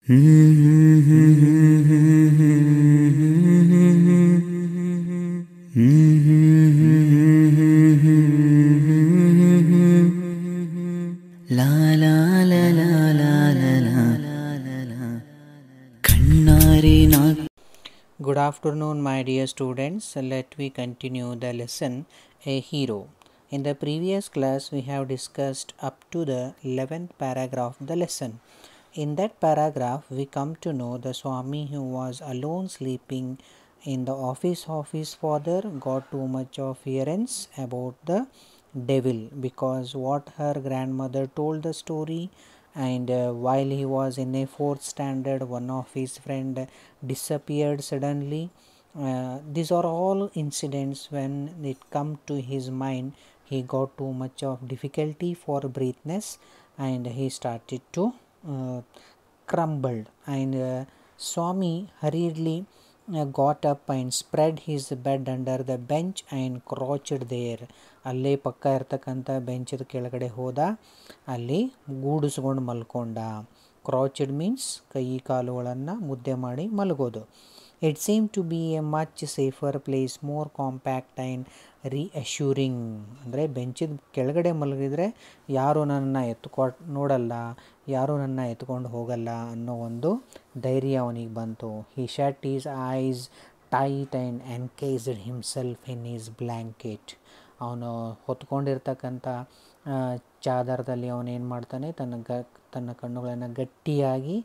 ಲಾ ಲಾ ಲಾ ಲಾ ಲಾ ಲಾ ಲಾ ಕಣ್ಣಾರೆ ನಾ. Good afternoon, my dear students. Let we continue the lesson A Hero. In the previous class, we have discussed up to the 11th paragraph of the lesson. In that paragraph, we come to know the Swami who was alone sleeping in the office of his father got too much of fearance about the devil because what her grandmother told the story, and while he was in a fourth standard, one of his friend disappeared suddenly. These are all incidents when it come to his mind. He got too much of difficulty for breathness and he started to crumbled, and Swami hurriedly got up and spread his bed under the bench and crouched there. ಅಲ್ಲೇ ಪಕ್ಕ ಇರ್ತಕ್ಕಂಥ ಬೆಂಚದ ಕೆಳಗಡೆ ಹೋದ, ಅಲ್ಲಿ ಗೂಡಿಸ್ಕೊಂಡು ಮಲ್ಕೊಂಡ. ಕ್ರಾಚಡ್ means ಕೈ ಕಾಲುಗಳನ್ನು ಮುದ್ದೆ ಮಾಡಿ ಮಲಗೋದು. It seem to be a much safer place, more compact and reassuring. ಅಂದರೆ ಬೆಂಚಿದ ಕೆಳಗಡೆ ಮಲಗಿದರೆ ಯಾರು ನನ್ನನ್ನು ನೋಡಲ್ಲ, ಯಾರೂ ನನ್ನ ಎತ್ಕೊಂಡು ಹೋಗಲ್ಲ ಅನ್ನೋ ಒಂದು ಧೈರ್ಯ ಅವನಿಗೆ ಬಂತು. He shut his eyes tight and encased himself in his blanket. ಅವನು ಹೊತ್ಕೊಂಡಿರ್ತಕ್ಕಂಥ ಚಾದರದಲ್ಲಿ ಅವನೇನು ಮಾಡ್ತಾನೆ, ತನ್ನ ಕಣ್ಣುಗಳನ್ನು ಗಟ್ಟಿಯಾಗಿ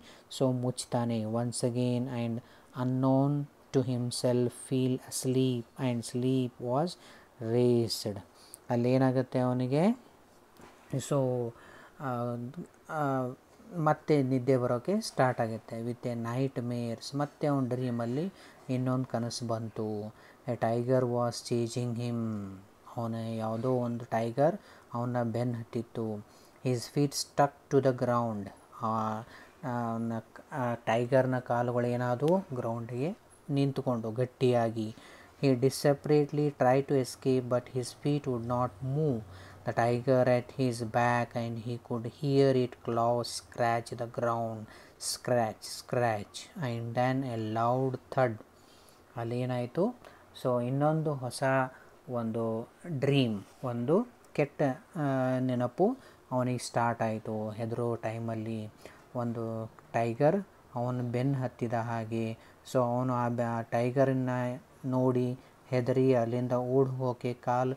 ಮುಚ್ತಾನೆ. Once again and unknown to himself fell sleep and sleep was raised. ಅಲ್ಲೇನಾಗುತ್ತೆ ಅವನಿಗೆ, ಮತ್ತೆ ನಿದ್ದೆ ಬರೋಕ್ಕೆ ಸ್ಟಾರ್ಟ್ ಆಗುತ್ತೆ. ವಿತ್ ಎ ನೈಟ್ ಮೇರ್ಸ್, ಮತ್ತೆ ಅವನ ಡ್ರೀಮಲ್ಲಿ ಇನ್ನೊಂದು ಕನಸು ಬಂತು. A tiger was chasing him. ಅವನ ಯಾವುದೋ ಒಂದು ಟೈಗರ್ ಅವನ ಬೆನ್ನು ಹತ್ತಿತ್ತು. His feet stuck to the ground. ಟೈಗರ್ನ ಕಾಲುಗಳೇನಾದವು ಗ್ರೌಂಡಿಗೆ ನಿಂತುಕೊಂಡು ಗಟ್ಟಿಯಾಗಿ. He desperately try to escape but his feet would not move. The tiger at his back and he could hear its claws scratch the ground, scratch, and then a loud thud. ಅಲ್ಲೇನಾಯಿತು, ಇನ್ನೊಂದು ಹೊಸ ಒಂದು dream, ಒಂದು ಕೆಟ್ಟ ನೆನಪು ಅವನಿಗೆ start ಆಯಿತು. ಹೆದರೋ ಟೈಮಲ್ಲಿ ಒಂದು ಟೈಗರ್ ಅವನ ಬೆನ್ನು ಹತ್ತಿದ ಹಾಗೆ. ಅವನು ಆ ಟೈಗರನ್ನು ನೋಡಿ ಹೆದರಿ ಅಲ್ಲಿಂದ ಓಡಿ ಹೋಗೋಕ್ಕೆ ಕಾಲು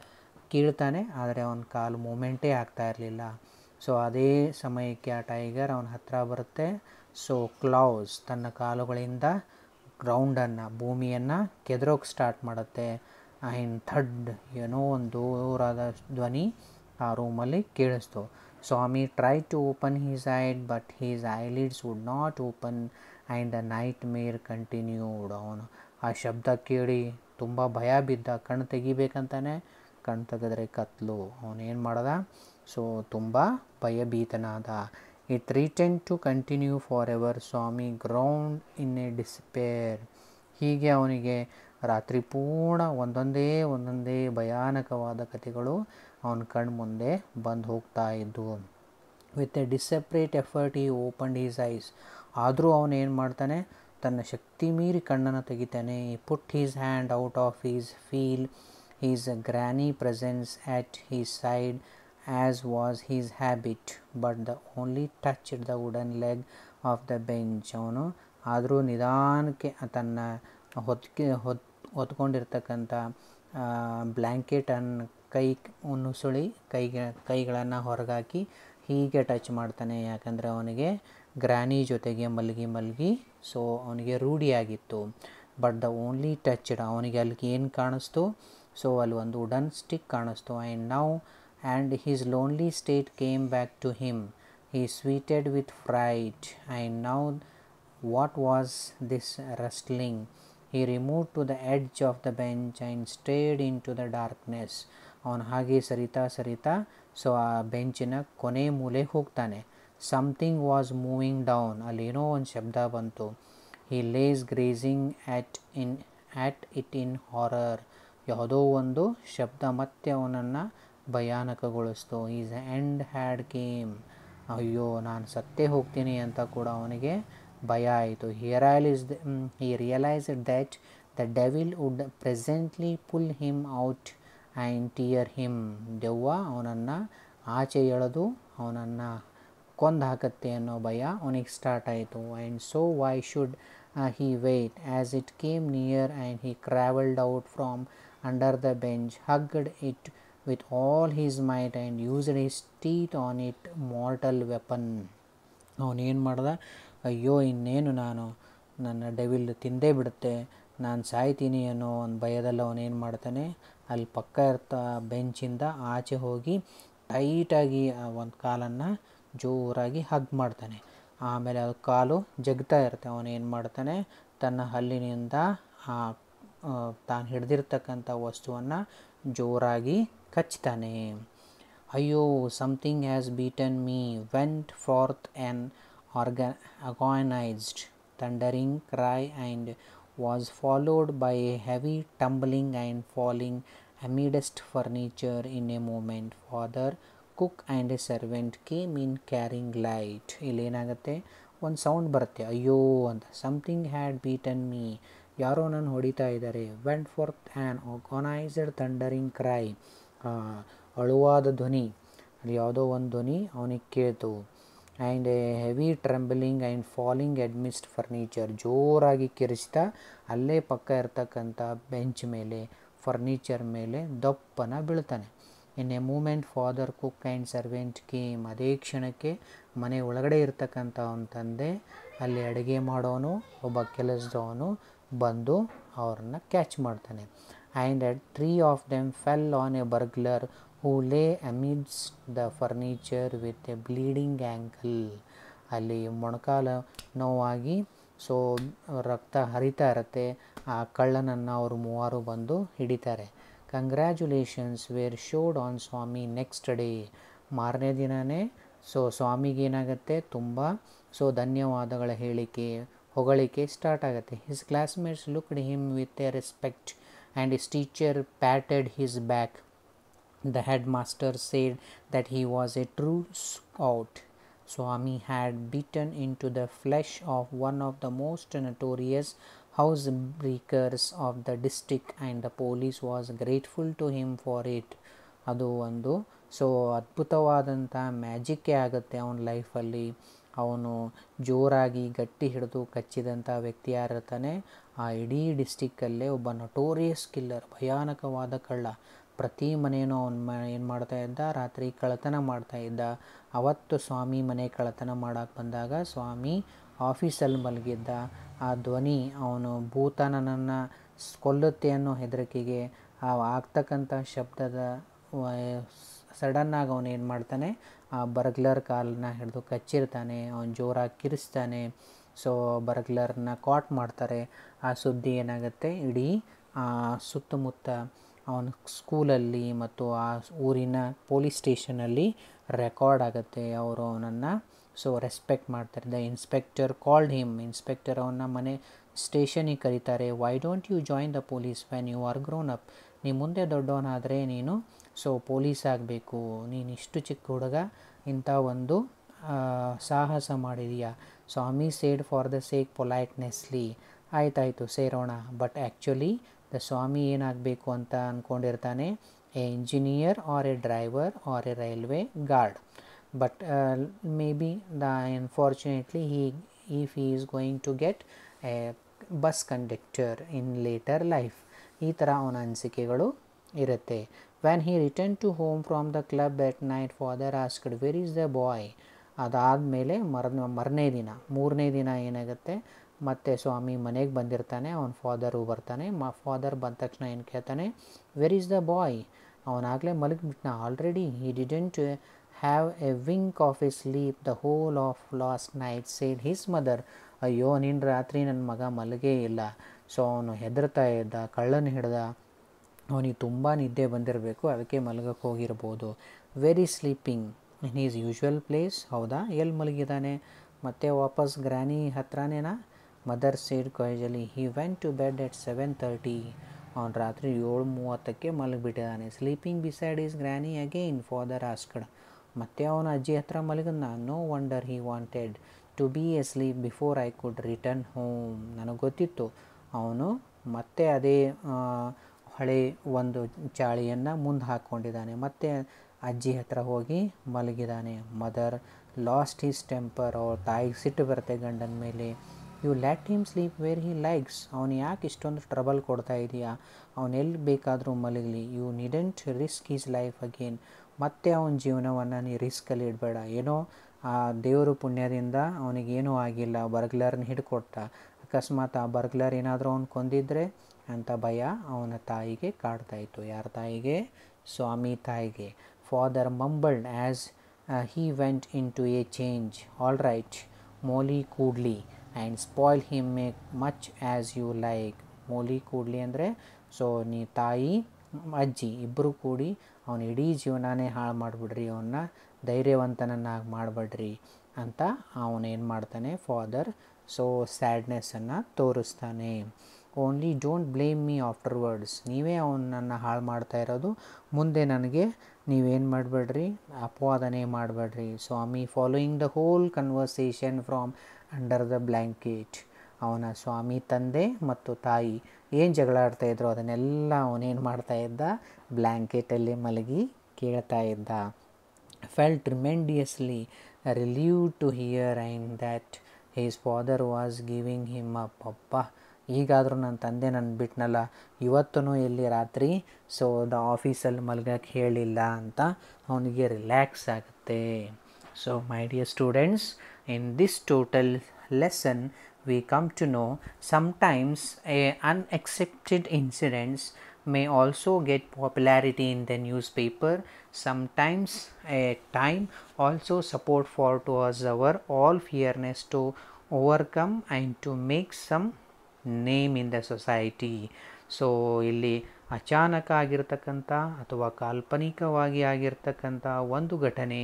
ಕೀಳ್ತಾನೆ, ಆದರೆ ಅವನ ಕಾಲು ಮೂಮೆಂಟೇ ಆಗ್ತಾ ಇರಲಿಲ್ಲ. ಅದೇ ಸಮಯಕ್ಕೆ ಆ ಟೈಗರ್ ಅವನ ಹತ್ರ ಬರುತ್ತೆ. ಕ್ಲೌಸ್, ತನ್ನ ಕಾಲುಗಳಿಂದ ಗ್ರೌಂಡನ್ನು, ಭೂಮಿಯನ್ನು ಕೆದರೋಕ್ಕೆ ಸ್ಟಾರ್ಟ್ ಮಾಡುತ್ತೆ. ಆ್ಯಂಡ್ ಥಡ್, ಏನೋ ಒಂದು ದೂರಾದ ಧ್ವನಿ ಆ ರೂಮಲ್ಲಿ ಕೇಳಿಸ್ತು. Swami try to open his eyes but his eyelids would not open and the nightmare continued. ಅವನು ಆ ಶಬ್ದ ಕೇಳಿ ತುಂಬ ಭಯ ಬಿದ್ದ. ಕಣ್ಣು ತೆಗಿಬೇಕಂತಾನೆ, ಕಣ್ಣು ತೆಗೆದ್ರೆ ಕತ್ಲು. ಅವನೇನು ಮಾಡ್ದ, ತುಂಬ ಭಯಭೀತನಾದ. It threatened to continue for ever. Swami groaned in a despair. ಹೀಗೆ ಅವನಿಗೆ ರಾತ್ರಿ ಪೂರ್ಣ ಒಂದೊಂದೇ ಭಯಾನಕವಾದ ಕಥೆಗಳು ಅವನ ಕಣ್ಣು ಮುಂದೆ ಬಂದು ಹೋಗ್ತಾ ಇದ್ದವು. With a desperate effort he opened his eyes. ಆದರೂ ಅವನೇನು ಮಾಡ್ತಾನೆ, ತನ್ನ ಶಕ್ತಿ ಮೀರಿ ಕಣ್ಣನ್ನು ತೆಗಿತಾನೆ. Put his hand out of his feel his granny presence at his side as was his habit, but the only touched the wooden leg of the bench. ಅವನು ಆದರೂ ನಿಧಾನಕ್ಕೆ ತನ್ನ ಹೊತ್ಕೊಂಡಿರ್ತಕ್ಕಂಥ ಬ್ಲ್ಯಾಂಕೆಟನ್ನು ನುಸುಳಿ ಕೈಗಳನ್ನು ಹೊರಗಾಕಿ ಹೀಗೆ ಟಚ್ ಮಾಡ್ತಾನೆ. ಯಾಕಂದರೆ ಅವನಿಗೆ ಗ್ರಾನಿ ಜೊತೆಗೆ ಮಲಗಿ ಅವನಿಗೆ ರೂಢಿಯಾಗಿತ್ತು. ಬಟ್ ದ ಓನ್ಲಿ ಟಚ್ಡ್, ಅವನಿಗೆ ಅಲ್ಲಿಗೆ ಏನು ಕಾಣಿಸ್ತು, ಅಲ್ಲಿ ಒಂದು ವುಡನ್ ಸ್ಟಿಕ್ ಕಾಣಿಸ್ತು. And his lonely state came back to him. He sweated with fright. And now what was this rustling? He removed to the edge of the bench and stared into the darkness. ಅವನು ಹಾಗೆ ಸರಿತಾ ಆ ಬೆಂಚಿನ ಕೊನೆ ಮೂಲೆ ಹೋಗ್ತಾನೆ. Something was moving down. ಅಲ್ಲೇನೋ ಒಂದು ಶಬ್ದ ಬಂತು. He lays gazing at it in horror. ಯಾವುದೋ ಒಂದು ಶಬ್ದ ಮತ್ತೆ ಅವನನ್ನು ಭಯಾನಕಗೊಳಿಸ್ತು. His end had came. ಅಯ್ಯೋ ನಾನು ಸತ್ತೇ ಹೋಗ್ತೀನಿ ಅಂತ ಕೂಡ ಅವನಿಗೆ ಭಯ ಆಯಿತು. he realized that the devil would presently pull him out and tear him. ದೆವ್ವ ಅವನನ್ನು ಆಚೆ ಎಳೆದು ಅವನನ್ನು ಕೊಂದು ಹಾಕತ್ತೆ ಅನ್ನೋ ಭಯ ಅವನಿಗೆ ಸ್ಟಾರ್ಟ್ ಆಯಿತು. And so why should he wait? As it came near and he crawled out from under the bench, hugged it with all his might and used his teeth on it mortal weapon. ಅವನೇನು ಮಾಡ್ದ, ಅಯ್ಯೋ ಇನ್ನೇನು ನನ್ನ devil ತಿಂದೇ ಬಿಡುತ್ತೆ, ನಾನು ಸಾಯ್ತೀನಿ ಅನ್ನೋ ಒಂದು ಭಯದಲ್ಲಿ ಅವನೇನು ಮಾಡ್ತಾನೆ, ಅಲ್ಲಿ ಪಕ್ಕ ಬೆಂಚಿಂದ ಆಚೆ ಹೋಗಿ ಟೈಟಾಗಿ ಒಂದು ಕಾಲನ್ನು ಜೋರಾಗಿ ಹಗ್ ಮಾಡ್ತಾನೆ. ಆಮೇಲೆ ಅದು ಕಾಲು ಜಗ್ತಾ ಇರುತ್ತೆ. ಅವನೇನು ಮಾಡ್ತಾನೆ, ತನ್ನ ಹಲ್ಲಿನಿಂದ ತಾನು ಹಿಡ್ದಿರ್ತಕ್ಕಂಥ ವಸ್ತುವನ್ನು ಜೋರಾಗಿ ಕಚ್ತಾನೆ. ಅಯ್ಯೋ something has bitten me went forth an agonized thundering cry and was followed by a heavy tumbling and falling amidst furniture. In a moment father, cook and a servant came in carrying light. ಇಲ್ಲೇನಾಗುತ್ತೆ, ಒಂದು sound ಬರುತ್ತೆ, ಅಯ್ಯೋ ಅಂತ. Something had beaten me, ಯಾರೋ ನಾನು ಹೊಡಿತಾ ಇದ್ದಾರೆ. Went forth an organised thundering cry, ಅಳುವಾದ ಧ್ವನಿ, ಅಲ್ಲಿ ಯಾವುದೋ ಒಂದು ಧ್ವನಿ ಅವನಿಗೆ ಕೇಳ್ತು. And a heavy trembling and falling amidst furniture, ಜೋರಾಗಿ ಕಿರಿಸ್ತಾ ಅಲ್ಲೇ ಪಕ್ಕ ಇರ್ತಕ್ಕಂಥ ಬೆಂಚ್ ಮೇಲೆ, ಫರ್ನಿಚರ್ ಮೇಲೆ ದಪ್ಪನ ಬೀಳ್ತಾನೆ. In a moment father, cook and servant came, ಅದೇ ಕ್ಷಣಕ್ಕೆ ಮನೆ ಒಳಗಡೆ ಇರ್ತಕ್ಕಂಥ ಅವನ ತಂದೆ, ಅಲ್ಲಿ ಅಡುಗೆ ಮಾಡೋನು, ಒಬ್ಬ ಕೆಲಸದವನು ಬಂದು ಅವ್ರನ್ನ ಕ್ಯಾಚ್ ಮಾಡ್ತಾನೆ. And at 3 of them fell on a burglar who lay amidst the furniture with a bleeding ankle. ಅಲ್ಲಿ ಮೊಣಕಾಲ ನೋವಾಗಿ ರಕ್ತ ಹರಿತಾ ಇರುತ್ತೆ. ಆ ಕಳ್ಳನನ್ನು ಅವರು 3 ಬಂದು ಹಿಡಿತಾರೆ. Congratulations were showered on Swami next day, ಮಾರನೇ ದಿನವೇ ಸ್ವಾಮಿಗೇನಾಗುತ್ತೆ, ತುಂಬ ಧನ್ಯವಾದಗಳ ಹೊಗಳಿಕೆ ಸ್ಟಾರ್ಟ್ ಆಗುತ್ತೆ. His classmates looked him with a respect and his teacher patted his back. The headmaster said that he was a true scout. Swami had beaten into the flesh of one of the most notorious housebreakers of the district and the police was grateful to him for it. ಅದು ಒಂದು ಅದ್ಭುತವಾದಂಥ ಮ್ಯಾಜಿಕ್ಕೇ ಆಗುತ್ತೆ ಅವನ ಲೈಫಲ್ಲಿ. ಅವನು ಜೋರಾಗಿ ಗಟ್ಟಿ ಹಿಡಿದು ಕಚ್ಚಿದಂಥ ವ್ಯಕ್ತಿ ಯಾರಿರ್ತಾನೆ, ಆ ಇಡೀ ಡಿಸ್ಟಿಕ್ಕಲ್ಲೇ ಒಬ್ಬ ನಟೋರಿಯಸ್ ಕಿಲ್ಲರ್, ಭಯಾನಕವಾದ ಕಳ್ಳ. ಪ್ರತಿ ಮನೇನೂ ಅವನು ಏನು ಮಾಡ್ತಾಯಿದ್ದ, ರಾತ್ರಿ ಕಳ್ಳತನ ಮಾಡ್ತಾಯಿದ್ದ. ಅವತ್ತು ಸ್ವಾಮಿ ಮನೆ ಕಳ್ಳತನ ಮಾಡೋಕ್ಕೆ ಬಂದಾಗ ಸ್ವಾಮಿ ಆಫೀಸಲ್ಲಿ ಮಲಗಿದ್ದ. ಆ ಧ್ವನಿ ಅವನು ಭೂತ ನನ್ನನ್ನು ಕೊಲ್ಲುತ್ತೆ ಅನ್ನೋ ಹೆದರಿಕೆಗೆ ಆಗ್ತಕ್ಕಂಥ ಶಬ್ದದ ಸಡನ್ನಾಗಿ ಅವನು ಏನು ಮಾಡ್ತಾನೆ, ಆ ಬರ್ಗ್ಲರ್ ಕಾಲನ್ನ ಹಿಡಿದು ಕಚ್ಚಿರ್ತಾನೆ. ಅವನು ಜೋರಾಗಿ ಕಿರಿಸ್ತಾನೆ. ಬರ್ಗ್ಲರ್ನ ಕಾಟ್ ಮಾಡ್ತಾರೆ. ಆ ಸುದ್ದಿ ಏನಾಗುತ್ತೆ, ಇಡೀ ಸುತ್ತಮುತ್ತ ಅವನ ಸ್ಕೂಲಲ್ಲಿ ಮತ್ತು ಆ ಊರಿನ ಪೊಲೀಸ್ ಸ್ಟೇಷನಲ್ಲಿ ರೆಕಾರ್ಡ್ ಆಗುತ್ತೆ. ಅವರು ಅವನನ್ನು ರೆಸ್ಪೆಕ್ಟ್ ಮಾಡ್ತಾರೆ. The inspector called him, inspector ಅವನ ಮನೆ ಸ್ಟೇಷನಿಗೆ ಕರೀತಾರೆ. Why don't you join the police when you are grown up? ನೀ ಮುಂದೆ ದೊಡ್ಡವನಾದರೆ ನೀನು ಪೊಲೀಸ್ ಆಗಬೇಕು. ನೀನು ಇಷ್ಟು ಚಿಕ್ಕ ಹುಡುಗ ಇಂಥ ಒಂದು ಸಾಹಸ ಮಾಡಿದೀಯಾ. Swami said for the sake politeness, ಆಯ್ತಾಯಿತು ಸೇರೋಣ. ಬಟ್ ಆ್ಯಕ್ಚುಲಿ ದ ಸ್ವಾಮಿ ಏನಾಗಬೇಕು ಅಂತ ಅಂದ್ಕೊಂಡಿರ್ತಾನೆ, a engineer or a driver or a railway guard. But may be unfortunately if he is going to get a bus conductor in later life. ಈ ಥರ ಅವನ ಅನಿಸಿಕೆಗಳು ಇರುತ್ತೆ. When he returned to home from the club at night, father asked, where is the boy? ಅದಾದಮೇಲೆ ಮೂರನೇ ದಿನ ಏನಾಗುತ್ತೆ, ಮತ್ತೆ ಸ್ವಾಮಿ ಮನೆಗೆ ಬಂದಿರ್ತಾನೆ. ಅವನ ಫಾದರು ಬರ್ತಾನೆ. ಫಾದರ್ ಬಂದ ತಕ್ಷಣ ಏನು ಕೇಳ್ತಾನೆ, ವೆರ್ ಈಸ್ ದ ಬಾಯ್? ಅವನಾಗಲೇ ಮಲಗಿಬಿಟ್ನ already. he didn't have a wink of his sleep the whole of last night, said his mother. ಅಯ್ಯೋ ನಿನ್ನ ರಾತ್ರಿ ನನ್ನ ಮಗ ಮಲಗೇ ಇಲ್ಲ. ಅವನು ಹೆದರ್ತಾ ಇದ್ದ, ಕಳ್ಳನ ಹಿಡ್ದ, ಅವನಿಗೆ ತುಂಬ ನಿದ್ದೆ ಬಂದಿರಬೇಕು, ಅದಕ್ಕೆ ಮಲಗಕ್ಕೆ ಹೋಗಿರ್ಬೋದು. Very sleeping in his usual place. ಹೌದಾ, ಎಲ್ಲಿ ಮಲಗಿದ್ದಾನೆ? ಮತ್ತೆ ವಾಪಸ್ ಗ್ರ್ಯಾನಿ ಹತ್ರನೇನಾ? Mother said casually. he went to bed at 7:30. ಅವನು ರಾತ್ರಿ 7:30ಕ್ಕೆ ಮಲಗಿಬಿಟ್ಟಿದ್ದಾನೆ. Sleeping beside his granny again, father asked. ಮತ್ತೆ ಅವನ ಅಜ್ಜಿ ಹತ್ರ ಮಲಗಿದ್ನ. No wonder he wanted to be asleep before I could return home. ನನಗೆ ಗೊತ್ತಿತ್ತು ಅವನು ಮತ್ತೆ ಅದೇ ಹಳೆ ಒಂದು ಚಾಳಿಯನ್ನು ಮುಂದೆ ಹಾಕ್ಕೊಂಡಿದ್ದಾನೆ, ಮತ್ತೆ ಅಜ್ಜಿ ಹತ್ರ ಹೋಗಿ ಮಲಗಿದ್ದಾನೆ. Mother lost his temper. ಅವ್ರ ತಾಯಿಗೆ ಸಿಟ್ಟು ಬರುತ್ತೆ ಗಂಡನ ಮೇಲೆ. You let him sleep where he likes. ಅವನು ಯಾಕೆ ಇಷ್ಟೊಂದು ಟ್ರಬಲ್ ಕೊಡ್ತಾ ಇದೆಯಾ, ಅವನು ಎಲ್ಲಿ ಬೇಕಾದರೂ ಮಲಗಲಿ. You needn't risk his life again. ಮತ್ತೆ ಅವನ ಜೀವನವನ್ನು ನೀ ರಿಸ್ಕಲ್ಲಿ ಇಡಬೇಡ. ಏನೋ ಆ ದೇವರು ಪುಣ್ಯದಿಂದ ಅವನಿಗೇನೂ ಆಗಿಲ್ಲ, ಬರ್ಗ್ಲರ್ನ ಹಿಡ್ಕೊಟ್ಟ. ಅಕಸ್ಮಾತ್ ಆ ಬರ್ಗ್ಲರ್ ಏನಾದರೂ ಅವ್ನು ಕೊಂದಿದ್ರೆ ಅಂತ ಭಯ ಅವನ ತಾಯಿಗೆ ಕಾಡ್ತಾಯಿತ್ತು. ಯಾರ ತಾಯಿಗೆ? ಸ್ವಾಮಿ ತಾಯಿಗೆ. Father mumbled as he went into a change. All right, Molly Coodley, and spoil him much as you like. Molly Coodley ಅಂದರೆ ಸೊ ನೀ ತಾಯಿ ಅಜ್ಜಿ ಇಬ್ಬರು ಕೂಡಿ ಅವನ ಇಡೀ ಜೀವನನೇ ಹಾಳು ಮಾಡಿಬಿಡ್ರಿ, ಅವನ್ನ ಧೈರ್ಯವಂತನನ್ನಾಗಿ ಮಾಡಿಬಿಡ್ರಿ ಅಂತ ಅವನೇನು ಮಾಡ್ತಾನೆ ಫಾದರ್. ಸೊ ಸ್ಯಾಡ್ನೆಸ್ಸನ್ನು ತೋರಿಸ್ತಾನೆ. Only don't blame me afterwards. ನೀವೇ ಅವನನ್ನು ಹಾಳು ಮಾಡ್ತಾ ಇರೋದು, ಮುಂದೆ ನನಗೆ ನೀವೇನು ಮಾಡಬೇಡ್ರಿ, ಅಪವಾದನೆ ಮಾಡಬೇಡ್ರಿ. Swami following the whole conversation from under the blanket. ಅವನ ಸ್ವಾಮಿ ತಂದೆ ಮತ್ತು ತಾಯಿ ಏನು ಜಗಳ ಆಡ್ತಾಯಿದ್ರು ಅದನ್ನೆಲ್ಲ ಅವನೇನು ಮಾಡ್ತಾಯಿದ್ದ, ಬ್ಲ್ಯಾಂಕೆಟಲ್ಲಿ ಮಲಗಿ ಕೇಳ್ತಾ ಇದ್ದ. Felt tremendously relieved to hear and that his father was giving him up. ಅಪ್ಪ, ಈಗಾದರೂ ನನ್ನ ತಂದೆ ನನ್ನ ಬಿಟ್ನಲ್ಲ, ಇವತ್ತೂ ಎಲ್ಲಿ ರಾತ್ರಿ ಸೊ ಆಫೀಸಲ್ಲಿ ಮಲಗಕ್ಕೆ ಹೇಳಿಲ್ಲ ಅಂತ ಅವನಿಗೆ ರಿಲ್ಯಾಕ್ಸ್ ಆಗುತ್ತೆ. So my dear students, in this total lesson we come to know sometimes unaccepted incidents may also get popularity in the newspaper. Sometimes a time also support for towards our all fairness to overcome and to make some name in the society. So ಇಲ್ಲಿ ಅಚಾನಕ ಆಗಿರ್ತಕ್ಕಂಥ ಅಥವಾ ಕಾಲ್ಪನಿಕವಾಗಿ ಆಗಿರ್ತಕ್ಕಂಥ ಒಂದು ಘಟನೆ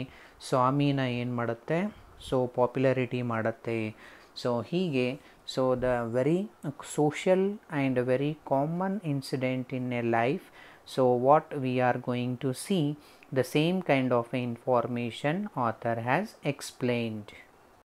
ಸ್ವಾಮಿನ ಏನು ಮಾಡುತ್ತೆ, so popularity ಮಾಡುತ್ತೆ. ಸೊ ಹೀಗೆ so the very social and a very common incident in a life. So what we are going to see, the same kind of information author has explained.